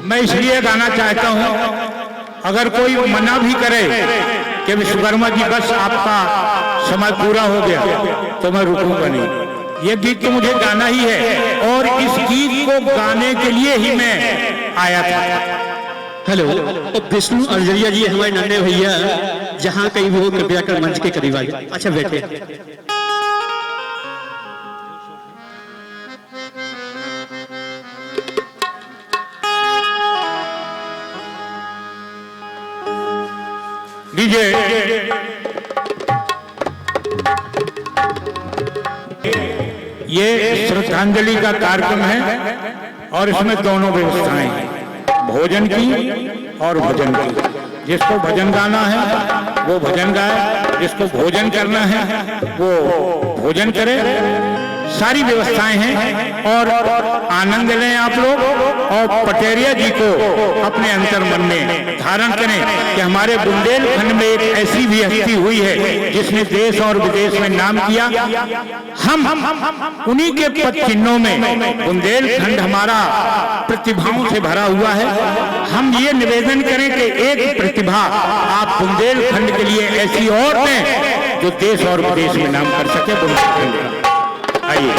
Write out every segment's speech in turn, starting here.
मैं इसलिए गाना चाहता हूं, अगर कोई मना भी करे कि विश्वकर्मा जी बस आपका समय पूरा हो गया तो मैं रुकूंगा नहीं। ये गीत तो मुझे गाना ही है और इस गीत को गाने के लिए ही मैं आया था। हेलो, विष्णु अर्जरिया जी हमारे नन्हे भैया, जहाँ कहीं भी हो कृपया कर मंच के करीब आइए। अच्छा बैठे। लीजिए, ये श्रद्धांजलि का कार्यक्रम है और इसमें दोनों व्यवस्थाएं हैं, भोजन की और भजन की। जिसको भजन गाना है वो भजन गाए, जिसको भोजन करना है वो भोजन करे। सारी व्यवस्थाएं हैं और आनंद लें आप लोग। और पटेरिया जी को अपने अंतर मन में धारण करें कि हमारे बुंदेलखंड में एक ऐसी भी हस्ती हुई है जिसने देश और विदेश में नाम किया। हम उन्हीं के पद चिन्हों में, बुंदेलखंड हमारा प्रतिभाओं से भरा हुआ है। हम ये निवेदन करें कि एक प्रतिभा आप बुंदेलखंड के लिए ऐसी और दें जो देश और विदेश में नाम कर सके बुंदेलखंड का। आइए।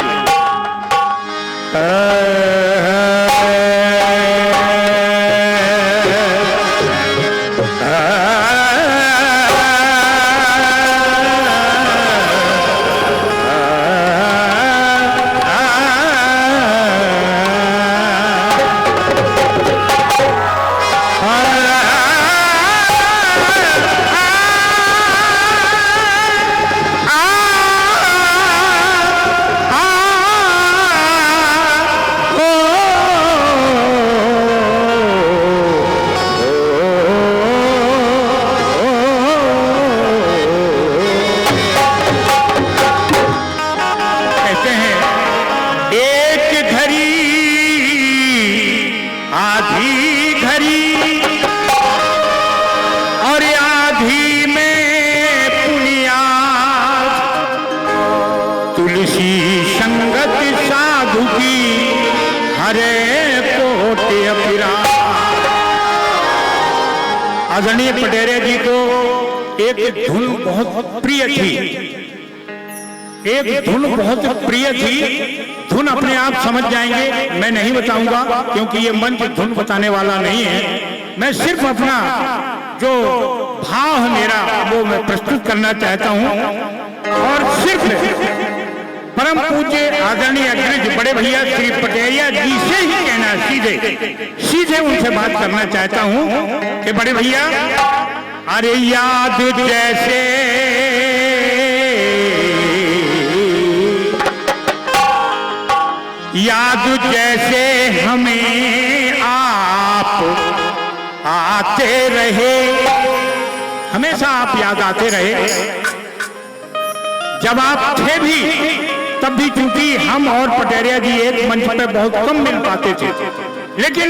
आदरणीय पटेरिया जी को एक धुन बहुत प्रिय थी, एक धुन बहुत प्रिय थी। धुन अपने आप समझ जाएंगे, मैं नहीं बताऊंगा क्योंकि ये मंच धुन बताने वाला नहीं है। मैं सिर्फ अपना जो भाव है मेरा वो मैं प्रस्तुत करना चाहता हूं और सिर्फ परम पूज्य आदरणीय अग्रज बड़े भैया श्री पटेरिया जी से ही कहना, सीधे उनसे बात करना चाहता हूं कि बड़े भैया, अरे याद जैसे हमें आप आते रहे, हमेशा आप याद आते रहे। जब आप थे भी तब भी, क्योंकि हम और पटेरिया जी एक मंच पे बहुत कम मिल पाते थे, लेकिन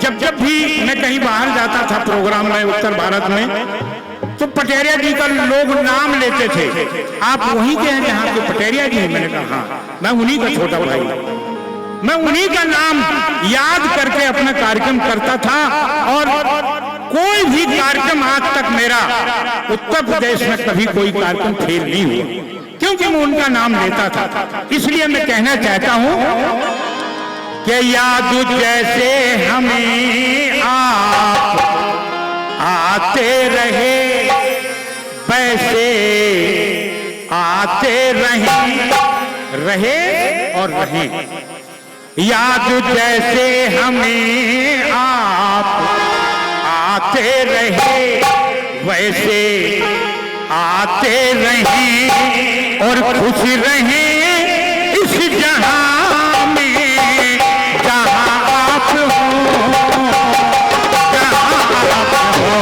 जब भी मैं कहीं बाहर जाता था प्रोग्राम में उत्तर भारत में, तो पटेरिया जी का लोग नाम लेते थे। आप वहीं के हैं जहाँ के पटेरिया जी? मैंने कहा हाँ, मैं उन्हीं का छोटा भाई, मैं उन्हीं का नाम याद करके अपना कार्यक्रम करता था। और कोई भी कार्यक्रम आज तक मेरा उत्तर प्रदेश में कभी कोई कार्यक्रम फेल नहीं हुआ, क्योंकि मैं उनका नाम लेता था। इसलिए मैं कहना चाहता हूं कि याद जैसे हमें आप आते रहे, वैसे आते रहे और रहें। याद जैसे हमें आप आते रहे, वैसे आते रहें और खुश रहें इस जहां में जहां आप हो, जहां आप हो।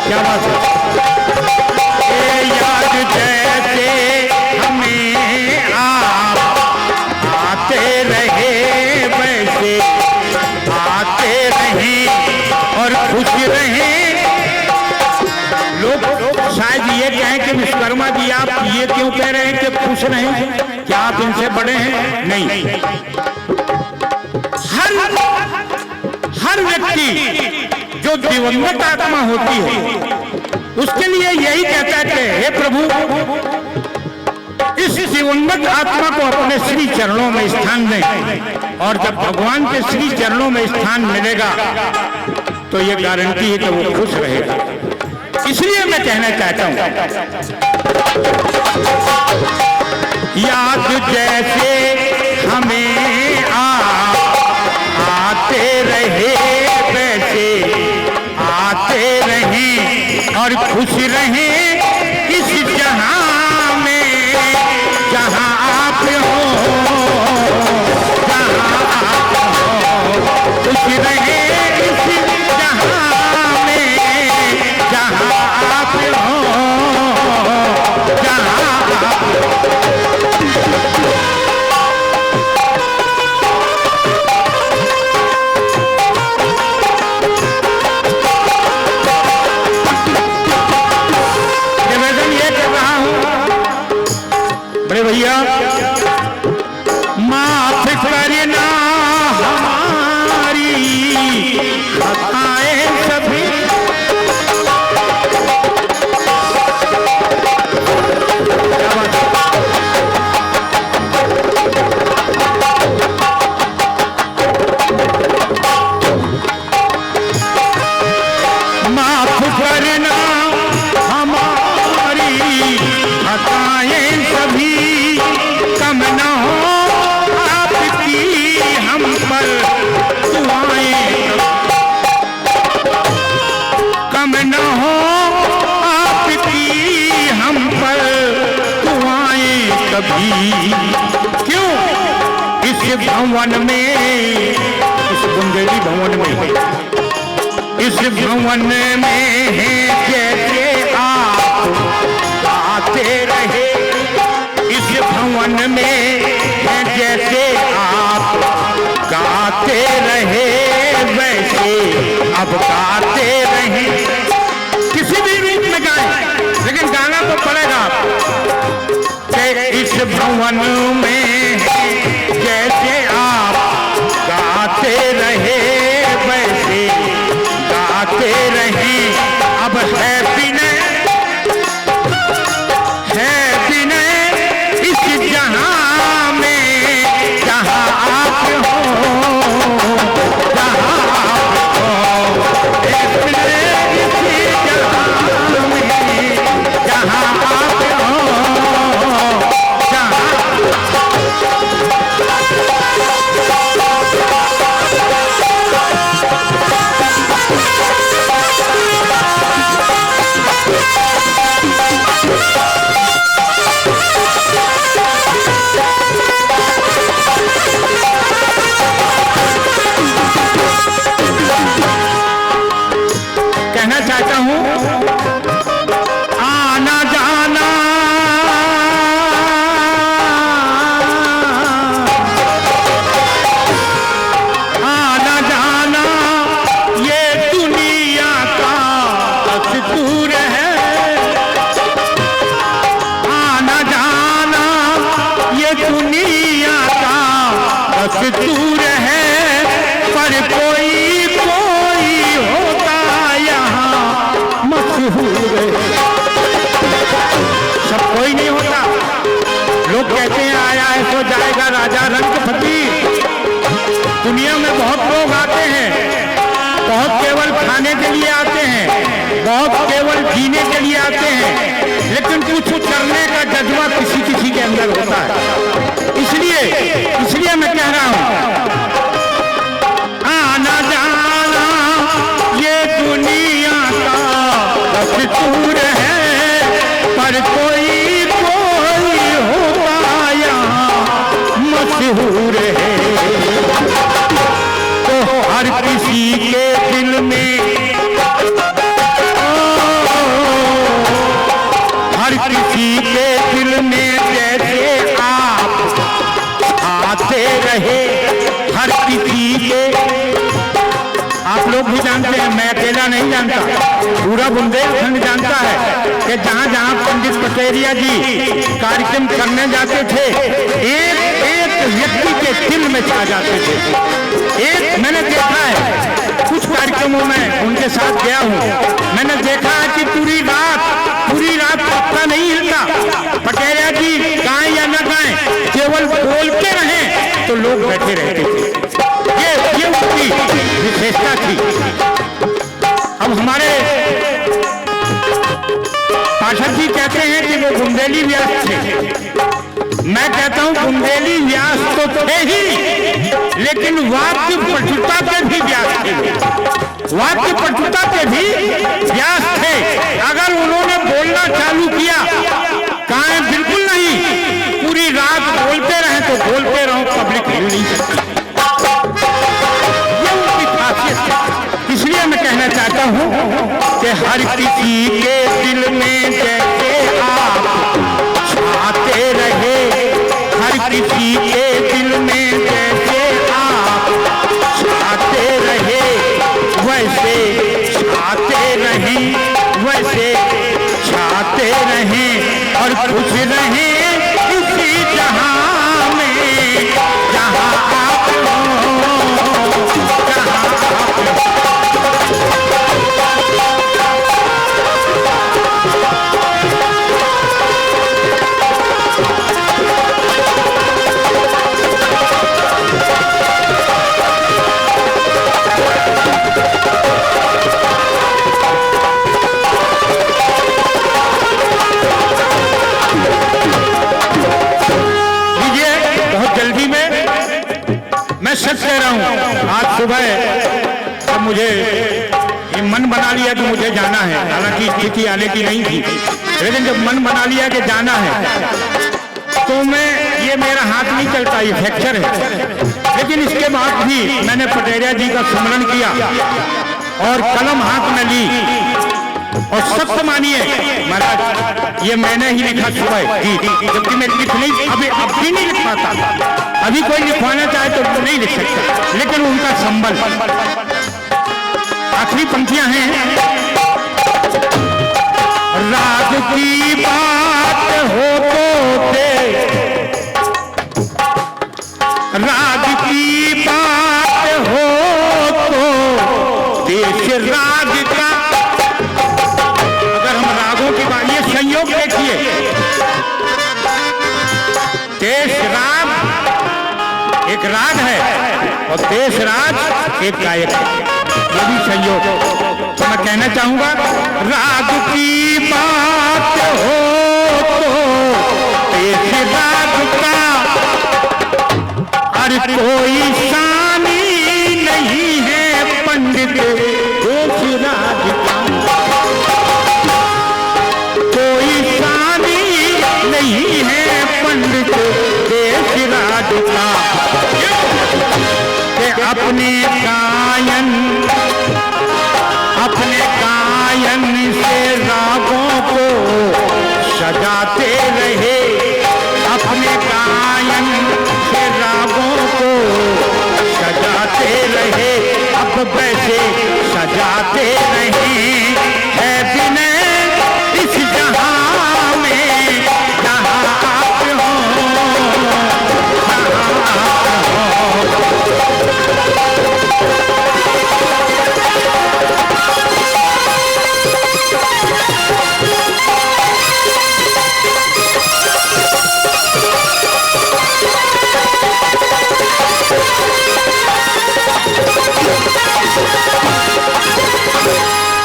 क्या बात है? याद जैसे हमें आप आते रहे, वैसे आते रहे और खुश रहे। लोग क्यों कह रहे हैं कि खुश रहें? क्या आप इनसे बड़े हैं? नहीं। हर व्यक्ति जो दिवंगत आत्मा होती है उसके लिए यही कहता है कि हे प्रभु, इस दिवंगत आत्मा को अपने श्री चरणों में स्थान दें, और जब भगवान के श्री चरणों में स्थान मिलेगा तो ये गारंटी है कि वो खुश रहेगा। इसलिए मैं कहना चाहता हूं, याद जैसे हमें आते रहे वैसे आते रहें और खुश रहें इस जहां में जहां आप हो, जहां आप हो। खुश रहें इस जहां में जहां आप हो, जहां आप हो। भैया माफ करना हमारी खताएं सभी, माफ करना हमारी खताएं सभी, कम न हो आपकी हम पर दुआएं, कम न हो आपकी हम पर दुआएं कभी। क्यों इस भवन में, इस बुंदेली भवन में, इस भवन में है जैसे आप आते रहे, इस भवन में है जैसे आप गाते रहे वैसे अब गाते रहे। किसी भी रूप में गाएं लेकिन गाना तो पड़ेगा कि इस भवन में है जैसे आप गाते रहे वैसे गाते रहे। अब है विनय, है विनय इस जहां में जहां आप हो, जहां आप हो। है विनय इस जहां में जहां आप हो, जहां कहना चाहता हूं, आना जाना आना जाना ये दुनिया का दस्तूर है, आना जाना ये दुनिया का दस्तूर है। पर कोई कोई होता यहाँ मशहूर है, सब कोई नहीं होता। लोग कहते हैं आया है सो जाएगा राजा रंग फकीर। दुनिया में बहुत लोग आते हैं, बहुत केवल खाने के लिए आते हैं, बहुत केवल जीने के लिए आते हैं, लेकिन कुछ करने का जज्बा किसी किसी के अंदर होता है। इसलिए मैं कह रहा हूं, आना जाना ये दुनिया का दस्तूर है, पर कोई कोई होता यहाँ मशहूर है। तो हर किसी के दिल में, हर किसी के दिल में जैसे आप आते रहे, हर किसी के। आप लोग भी जानते हैं, मैं अकेला नहीं जानता, पूरा बुंदेलखंड जानता है कि जहां जहां पंडित पटेरिया जी कार्यक्रम करने जाते थे, एक एक व्यक्ति के दिल में छा जाते थे। एक मैंने देखा है, कुछ कार्यक्रमों में उनके साथ गया हूं, मैंने देखा है कि पूरी रात पत्ता नहीं हिलता। पटेरिया जी गाएं या न गाएं, केवल बोलते रहें तो लोग बैठे रहते थे। ये उनकी विशेषता थी। अब हमारे पाठक जी कहते हैं कि वो बुंदेली व्यास थे। मैं कहता हूं बुंदेली व्यास तो थे ही, लेकिन वाक्य पटुता के भी व्यास थे। वाक्य पटुता के भी व्यास थे। अगर उन्होंने बोलना चालू किया, कहें बिल्कुल नहीं, पूरी रात बोलते रहे तो बोलते रहो, पब्लिक हिल नहीं सकती। ये उनकी खासियत है। इसलिए मैं कहना चाहता हूं कि हर किसी के दिल में जैसे आप छाते रहे, हर किसी के दिल में जैसे आप छाते रहे, वैसे छाते रहें, वैसे छाते रहें और खुश रहें इसी जहां में जहां आप हो, जहां आप हो। मैं सच कह रहा हूं, आज सुबह जब मुझे ये मन बना लिया कि मुझे जाना है, हालांकि स्थिति आने की नहीं थी, लेकिन जब मन बना लिया कि जाना है तो ये मेरा हाथ नहीं चलता, ये फ्रैक्चर है। लेकिन इसके बाद भी मैंने पटेरिया जी का स्मरण किया और कलम हाथ में ली और सत्य मानिए महाराज, ये मैंने ही लिखा सुबह गीत, जबकि मैं लिख नहीं, अब भी नहीं लिख पाता। अभी कोई लिखवाना चाहे तो नहीं लिख सकता, लेकिन उनका संबल। आखिरी पंक्तियां हैं। राज की बात हो तो दे, राज की बात हो तो देश राज का। अगर हम रागों की बात, ये संयोग देखिए, देश राग एक राग है और देश राज एक गायक है, ये भी संयोग। तो मैं कहना चाहूंगा, राग की बात हो तो देश राग का, और कोई सानी नहीं है पंडित देश राज का, कोई सानी नहीं है पंडित देश राज का। अपने गायन से रागों को सजाते रहे, अपने गायन से रागों को सजाते रहे, अब वैसे सजाते रहे। है विनय इस जहां में जहां आप हो, जहां आप हो।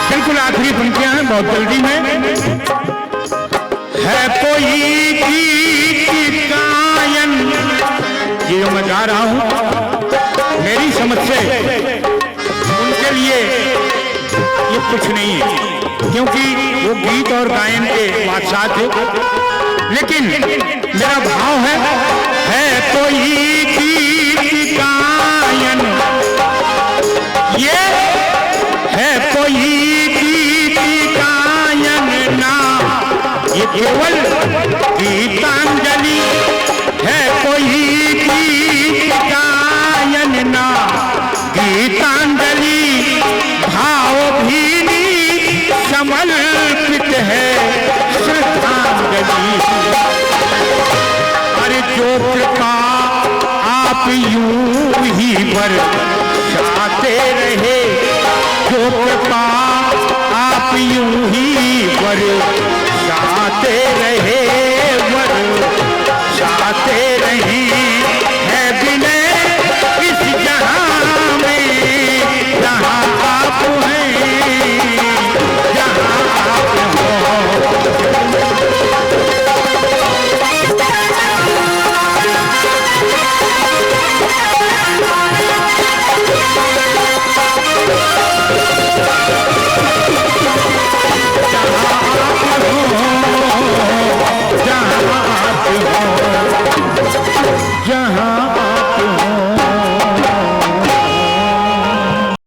बिल्कुल आखिरी पंक्तियां हैं, बहुत जल्दी में। है कोई गीत गायन, ये जो मैं गा रहा हूं मेरी समझ से उनके लिए ये कुछ नहीं है, क्योंकि वो गीत और गायन के बादशाह थे। लेकिन मेरा भाव है कोई गीत गायन, ये है कोई गीत गायन ना, ये केवल गीतांजलि है, कोई गीत गायन ना गीतांजलि, भाव भीनी यूं ही बरसाते रहे, जो कृपा आप यूं ही बरसाते रहे, बरसाते